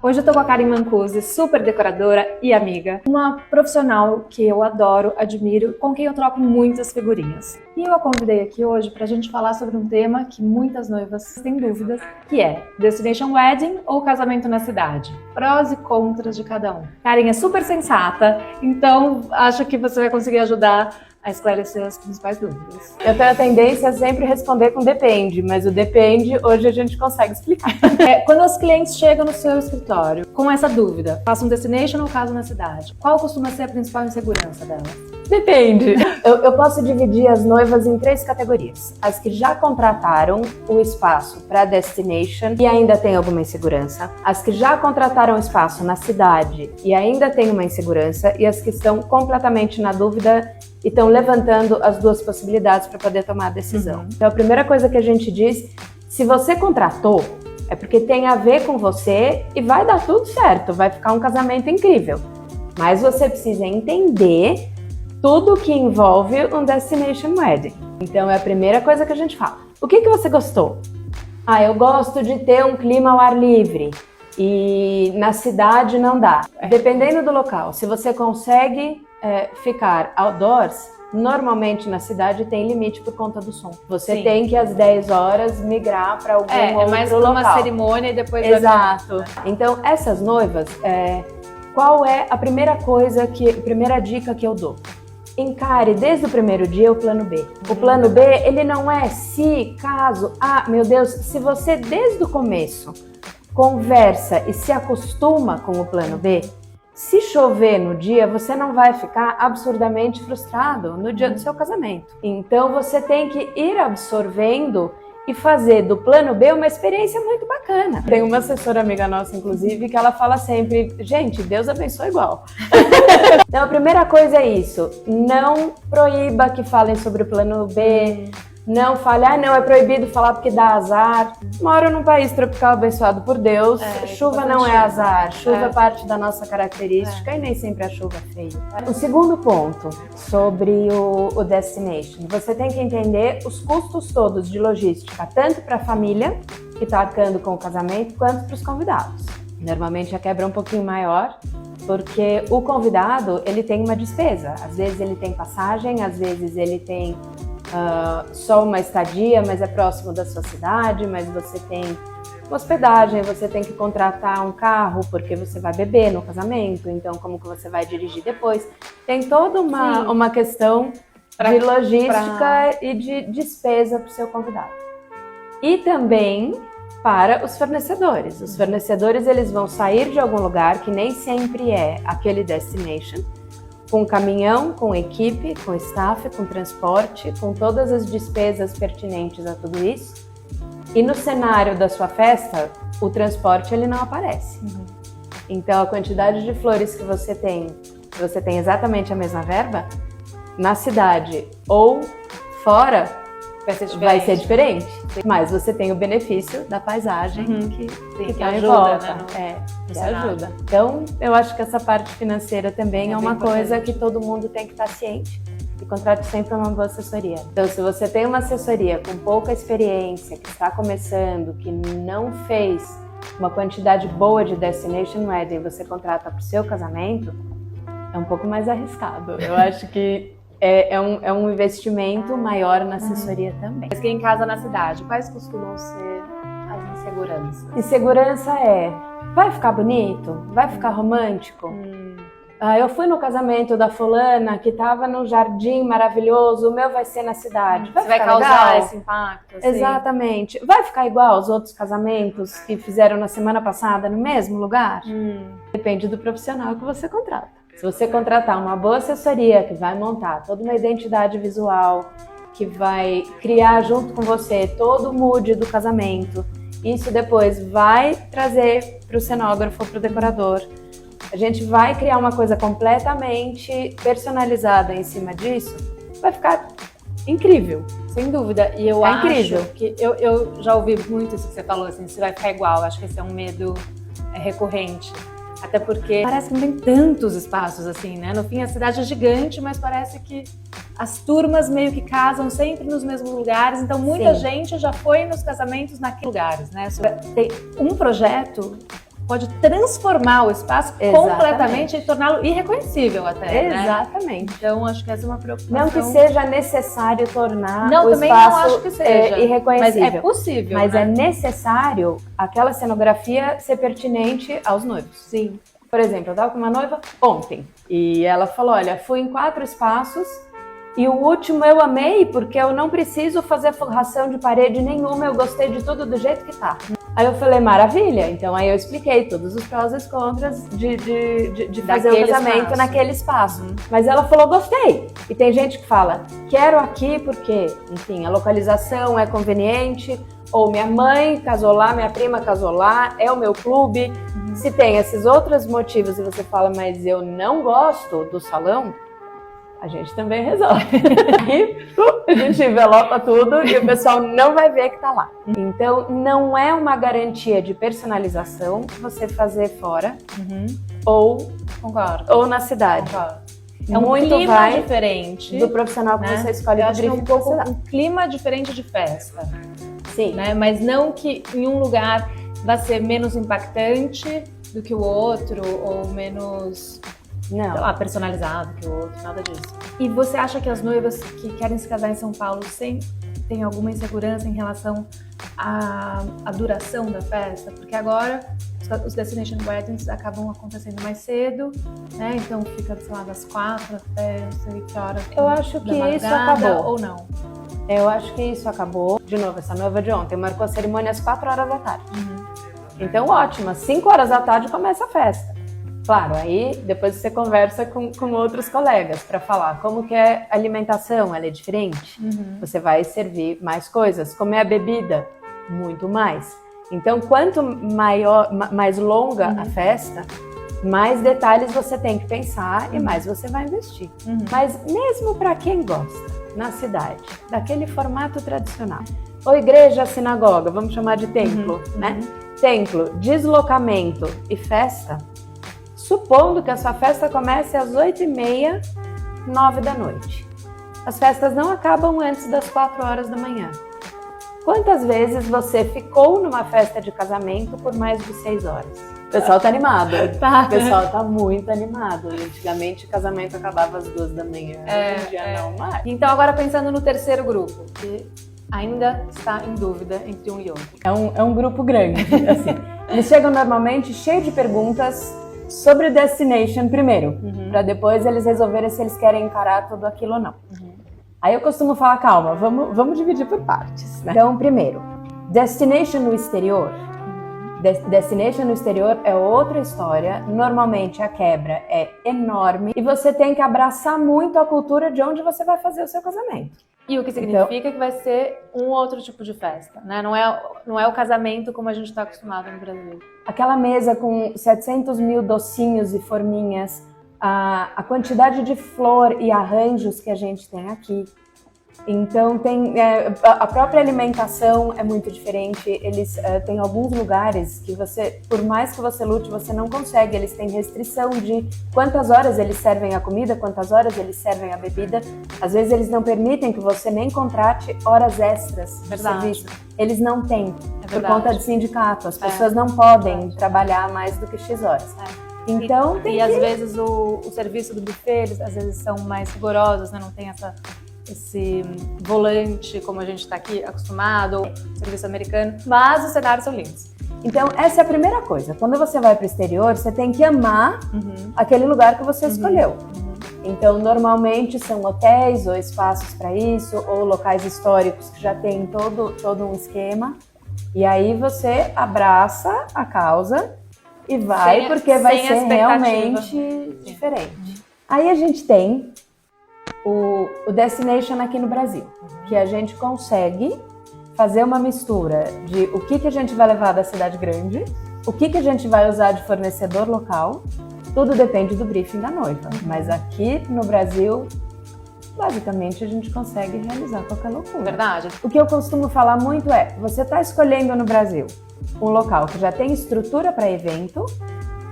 Hoje eu tô com a Karen Mancusi, super decoradora e amiga, uma profissional que eu adoro, admiro, com quem eu troco muitas figurinhas. E eu a convidei aqui hoje pra gente falar sobre um tema que muitas noivas têm dúvidas, que é Destination Wedding ou casamento na cidade? Prós e contras de cada um. Karen é super sensata, então acho que você vai conseguir ajudar a esclarecer as principais dúvidas. Eu tenho a tendência a sempre responder com depende, mas o depende hoje a gente consegue explicar. Quando os clientes chegam no seu escritório com essa dúvida, faça um destination ou casa na cidade, qual costuma ser a principal insegurança delas? Depende. Eu posso dividir as noivas em 3 categorias. As que já contrataram o espaço para destination e ainda tem alguma insegurança. As que já contrataram o espaço na cidade e ainda tem uma insegurança. E as que estão completamente na dúvida e estão levantando as 2 possibilidades para poder tomar a decisão. Então a primeira coisa que a gente diz, se você contratou, é porque tem a ver com você e vai dar tudo certo, vai ficar um casamento incrível. Mas você precisa entender tudo que envolve um destination wedding. Então é a primeira coisa que a gente fala. O que você gostou? Eu gosto de ter um clima ao ar livre e na cidade não dá. Dependendo do local, se você consegue ficar outdoors, normalmente na cidade tem limite por conta do som. Você tem que às 10 horas migrar para algum outro local. É mais uma cerimônia e depois... Exato. Então essas noivas, qual é a primeira dica que eu dou? Encare desde o primeiro dia o plano B. O plano B, ele não é se, caso, meu Deus, se você desde o começo conversa e se acostuma com o plano B, se chover no dia, você não vai ficar absurdamente frustrado no dia do seu casamento. Então você tem que ir absorvendo e fazer do plano B uma experiência muito bacana. Tem uma assessora amiga nossa, inclusive, que ela fala sempre, gente, Deus abençoe igual. Então a primeira coisa é isso, não proíba que falem sobre o plano B, não fale, não, é proibido falar porque dá azar. Moro num país tropical abençoado por Deus, chuva não é azar, chuva é parte da nossa característica e nem sempre a chuva é feia. O segundo ponto sobre o destination, você tem que entender os custos todos de logística, tanto para a família que está arcando com o casamento, quanto para os convidados. Normalmente a quebra é um pouquinho maior, porque o convidado, ele tem uma despesa. Às vezes ele tem passagem, às vezes ele tem só uma estadia, mas é próximo da sua cidade, mas você tem hospedagem, você tem que contratar um carro porque você vai beber no casamento, então como que você vai dirigir depois? Tem toda uma questão de logística e de despesa para o seu convidado. E também para os fornecedores. Os fornecedores, eles vão sair de algum lugar que nem sempre é aquele destination, com caminhão, com equipe, com staff, com transporte, com todas as despesas pertinentes a tudo isso. E no cenário da sua festa, o transporte ele não aparece. Então a quantidade de flores que você tem exatamente a mesma verba, na cidade ou fora, vai ser diferente. Mas você tem o benefício da paisagem que ajuda, que ajuda. Então, eu acho que essa parte financeira também é uma coisa que todo mundo tem que estar ciente e contrate sempre uma boa assessoria. Então, se você tem uma assessoria com pouca experiência, que está começando, que não fez uma quantidade boa de destination wedding, você contrata para o seu casamento, é um pouco mais arriscado. Eu acho que é um investimento maior na assessoria também. Mas quem casa na cidade, quais costumam ser as inseguranças? Insegurança vai ficar bonito? Vai ficar romântico? Eu fui no casamento da fulana que estava num jardim maravilhoso, o meu vai ser na cidade. Vai causar esse impacto? Assim? Exatamente. Vai ficar igual aos outros casamentos que fizeram na semana passada no mesmo lugar? Depende do profissional que você contrata. Se você contratar uma boa assessoria que vai montar toda uma identidade visual, que vai criar junto com você todo o mood do casamento, isso depois vai trazer para o cenógrafo, para o decorador. A gente vai criar uma coisa completamente personalizada em cima disso, vai ficar incrível. Sem dúvida. E eu acho que eu já ouvi muito isso que você falou, assim, se vai ficar igual. Acho que esse é um medo recorrente. Até porque parece que não tem tantos espaços assim, né? No fim, a cidade é gigante, mas parece que as turmas meio que casam sempre nos mesmos lugares. Então, muita gente já foi nos casamentos naqueles lugares, né? Tem um projeto pode transformar o espaço completamente e torná-lo irreconhecível até, né? Exatamente. Então, acho que essa é uma preocupação. Não que seja necessário tornar não, o também espaço não acho que seja, irreconhecível. Mas é possível, Mas né? é necessário aquela cenografia ser pertinente aos noivos. Sim. Por exemplo, eu estava com uma noiva ontem e ela falou, olha, fui em 4 espaços e o último eu amei porque eu não preciso fazer forração de parede nenhuma, eu gostei de tudo do jeito que tá. Aí eu falei, maravilha, então aí eu expliquei todos os prós e os contras de fazer o casamento naquele espaço. Mas ela falou, gostei. E tem gente que fala, quero aqui porque, enfim, a localização é conveniente, ou minha mãe casou lá, minha prima casou lá, é o meu clube. Se tem esses outros motivos e você fala, mas eu não gosto do salão, a gente também resolve. Aí a gente envelopa tudo e o pessoal não vai ver que tá lá. Então, não é uma garantia de personalização você fazer fora ou na cidade. Concordo. É um clima diferente do profissional que você escolhe. Eu acho que é um pouco um clima diferente de festa. Sim. Né? Mas não que em um lugar vai ser menos impactante do que o outro ou menos... Não. Sei lá, personalizado que o outro, nada disso. E você acha que as noivas que querem se casar em São Paulo têm alguma insegurança em relação à duração da festa? Porque agora os Destination Weddings acabam acontecendo mais cedo, né? Então fica, sei lá, das 4 até não sei que horas. Eu acho que isso acabou. Ou não? Eu acho que isso acabou. De novo, essa noiva de ontem marcou a cerimônia às 4 horas da tarde. Então, ótimo, às 5 horas da tarde começa a festa. Claro, aí depois você conversa com outros colegas para falar como que é a alimentação, ela é diferente. Você vai servir mais coisas, como é a bebida, muito mais. Então, quanto mais longa a festa, mais detalhes você tem que pensar e mais você vai investir. Mas mesmo para quem gosta, na cidade, daquele formato tradicional, ou igreja, sinagoga, vamos chamar de templo, né? Templo, deslocamento e festa, supondo que a sua festa comece às 8h30, 9 da noite. As festas não acabam antes das 4 horas da manhã. Quantas vezes você ficou numa festa de casamento por mais de 6 horas? O pessoal tá animado. O pessoal tá muito animado. Antigamente o casamento acabava às 2 da manhã. Hoje já não mais. Então agora pensando no terceiro grupo, que ainda está em dúvida entre um e outro. É um grupo grande, assim. Eles chegam normalmente cheios de perguntas sobre o destination primeiro, para depois eles resolverem se eles querem encarar tudo aquilo ou não. Aí eu costumo falar, calma, vamos dividir por partes, né? Então, primeiro, destination no exterior. Destination no exterior é outra história. Normalmente a quebra é enorme e você tem que abraçar muito a cultura de onde você vai fazer o seu casamento. E o que significa que vai ser um outro tipo de festa, né? Não é o casamento como a gente está acostumado no Brasil. Aquela mesa com 700 mil docinhos e forminhas, a quantidade de flor e arranjos que a gente tem aqui. Então, a própria alimentação é muito diferente. Eles têm alguns lugares que você, por mais que você lute, você não consegue. Eles têm restrição de quantas horas eles servem a comida, quantas horas eles servem a bebida. Às vezes, eles não permitem que você nem contrate horas extras de serviço. Eles não têm, por conta de sindicato. As pessoas não podem trabalhar mais do que X horas. Então, às vezes o serviço do buffet, eles às vezes são mais rigorosos, né? Não tem esse volante como a gente está aqui acostumado, ou serviço americano, mas os cenários são lindos. Então, essa é a primeira coisa. Quando você vai para o exterior, você tem que amar aquele lugar que você escolheu. Então, normalmente são hotéis ou espaços para isso, ou locais históricos que já tem todo um esquema. E aí você abraça a causa e vai, porque vai ser realmente diferente. Aí a gente tem o Destination aqui no Brasil, que a gente consegue fazer uma mistura de o que a gente vai levar da cidade grande, o que a gente vai usar de fornecedor local, tudo depende do briefing da noiva. Mas aqui no Brasil, basicamente, a gente consegue realizar qualquer loucura. Verdade. O que eu costumo falar muito é, você está escolhendo no Brasil um local que já tem estrutura para evento,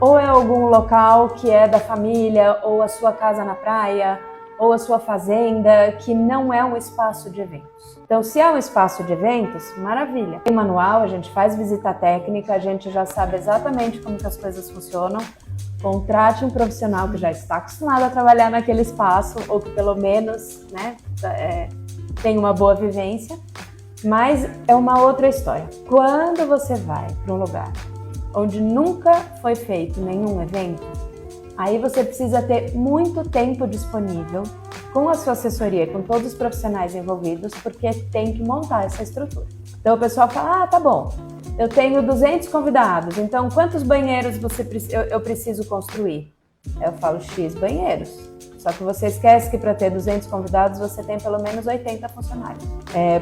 ou é algum local que é da família, ou a sua casa na praia, ou a sua fazenda, que não é um espaço de eventos. Então, se é um espaço de eventos, maravilha. Tem manual, a gente faz visita técnica, a gente já sabe exatamente como que as coisas funcionam. Contrate um profissional que já está acostumado a trabalhar naquele espaço, ou que pelo menos, né, tem uma boa vivência. Mas é uma outra história. Quando você vai para um lugar onde nunca foi feito nenhum evento, aí você precisa ter muito tempo disponível com a sua assessoria, com todos os profissionais envolvidos, porque tem que montar essa estrutura. Então o pessoal fala, tá bom, eu tenho 200 convidados, então quantos banheiros eu preciso construir? Eu falo X banheiros. Só que você esquece que para ter 200 convidados, você tem pelo menos 80 funcionários.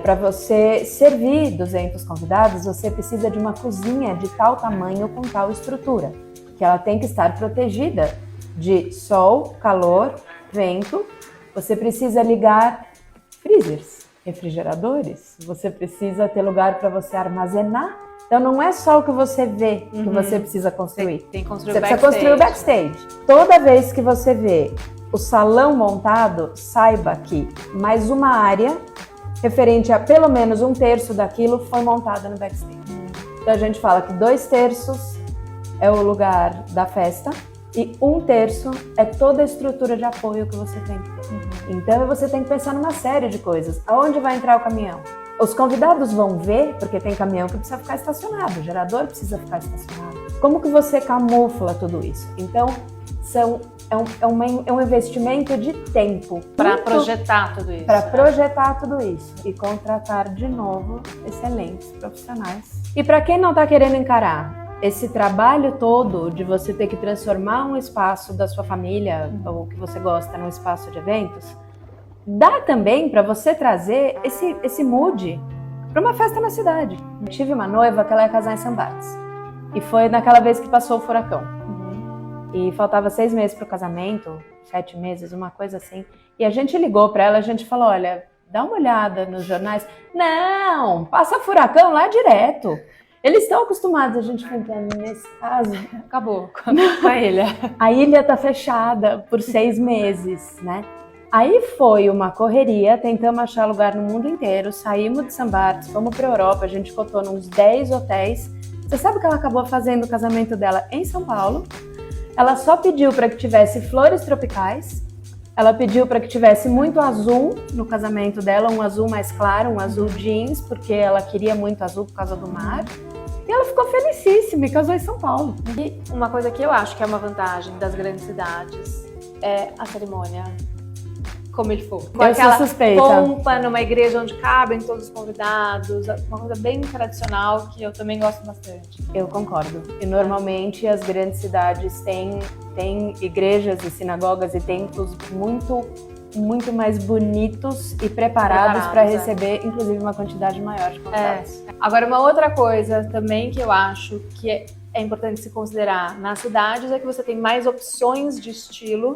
Para você servir 200 convidados, você precisa de uma cozinha de tal tamanho com tal estrutura, que ela tem que estar protegida de sol, calor, vento. Você precisa ligar freezers, refrigeradores. Você precisa ter lugar para você armazenar. Então não é só o que você vê que você precisa construir. Tem que construir você o precisa backstage. construir o backstage. Toda vez que você vê o salão montado, saiba que mais uma área referente a pelo menos 1/3 daquilo foi montada no backstage. Então a gente fala que 2/3 é o lugar da festa e 1/3 é toda a estrutura de apoio que você tem que ter. Então você tem que pensar numa série de coisas. Aonde vai entrar o caminhão? Os convidados vão ver, porque tem caminhão que precisa ficar estacionado, o gerador precisa ficar estacionado. Como que você camufla tudo isso? Então, é um investimento de tempo. Para projetar tudo isso. Para projetar tudo isso e contratar de novo excelentes profissionais. E para quem não está querendo encarar esse trabalho todo de você ter que transformar um espaço da sua família ou que você gosta num espaço de eventos, dá também para você trazer esse mood para uma festa na cidade. Eu tive uma noiva que ela ia casar em São Bartes e foi naquela vez que passou o furacão. E faltava 6 meses para o casamento, 7 meses, uma coisa assim. E a gente ligou para ela, a gente falou, olha, dá uma olhada nos jornais. Não, passa furacão lá direto. Eles estão acostumados, a gente pensando, nesse caso, Acabou com a ilha. A ilha está fechada por 6 meses, né? Aí foi uma correria, tentamos achar lugar no mundo inteiro, saímos de São Bartes, fomos para a Europa, a gente cotou nos 10 hotéis. Você sabe que ela acabou fazendo o casamento dela em São Paulo? Ela só pediu para que tivesse flores tropicais, ela pediu para que tivesse muito azul no casamento dela, um azul mais claro, um azul jeans, porque ela queria muito azul por causa do mar. E ela ficou felicíssima e casou em São Paulo. E uma coisa que eu acho que é uma vantagem das grandes cidades é a cerimônia. Como ele for. Com eu sou suspeita. Pompa numa igreja onde cabem todos os convidados, uma coisa bem tradicional que eu também gosto bastante. Eu concordo. E normalmente as grandes cidades têm igrejas e sinagogas e templos muito mais bonitos e preparados para receber, inclusive, uma quantidade maior de convidados. Agora, uma outra coisa também que eu acho que é importante se considerar nas cidades é que você tem mais opções de estilo,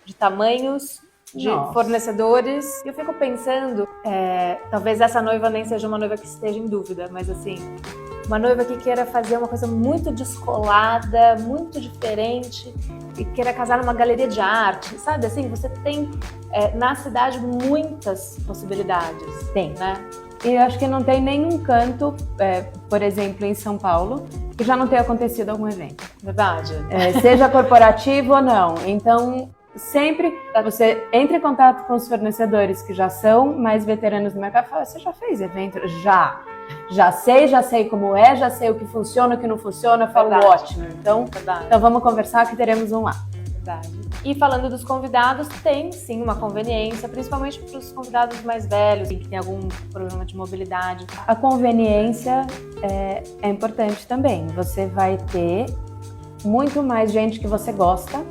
de tamanhos, de fornecedores. E eu fico pensando, talvez essa noiva nem seja uma noiva que esteja em dúvida, mas assim, uma noiva que queira fazer uma coisa muito descolada, muito diferente e queira casar numa galeria de arte, sabe? Assim, você tem na cidade muitas possibilidades. Tem. Né? E eu acho que não tem nenhum canto, por exemplo, em São Paulo, que já não tenha acontecido algum evento. Verdade. Seja corporativo ou não. Então, sempre você entra em contato com os fornecedores que já são mais veteranos no mercado e fala, você já fez evento? Já sei como é, já sei o que funciona, o que não funciona, eu falo ótimo. Então vamos conversar que teremos um lá. Verdade. E falando dos convidados, tem sim uma conveniência, principalmente para os convidados mais velhos, que tem algum problema de mobilidade. A conveniência é importante também. Você vai ter muito mais gente que você gosta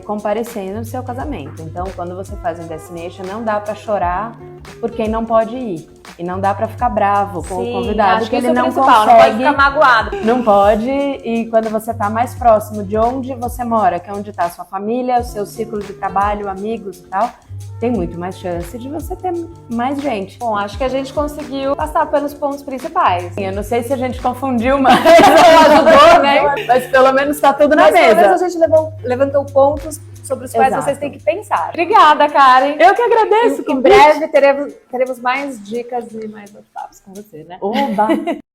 comparecendo no seu casamento. Então, quando você faz um destination, não dá para chorar por quem não pode ir. E não dá para ficar bravo com o convidado, que ele não consegue. Não pode ficar magoado. Não pode. E quando você está mais próximo de onde você mora, que é onde está a sua família, o seu ciclo de trabalho, amigos e tal, tem muito mais chance de você ter mais gente. Bom, acho que a gente conseguiu passar pelos pontos principais. Eu não sei se a gente confundiu, mas ajudou, né? Mas pelo menos está tudo na mesa. Pelo menos a gente levantou pontos sobre os quais Exato. vocês têm que pensar. Obrigada, Karen! Eu que agradeço. Em breve teremos mais dicas e mais bate-papos com você, né? Oba!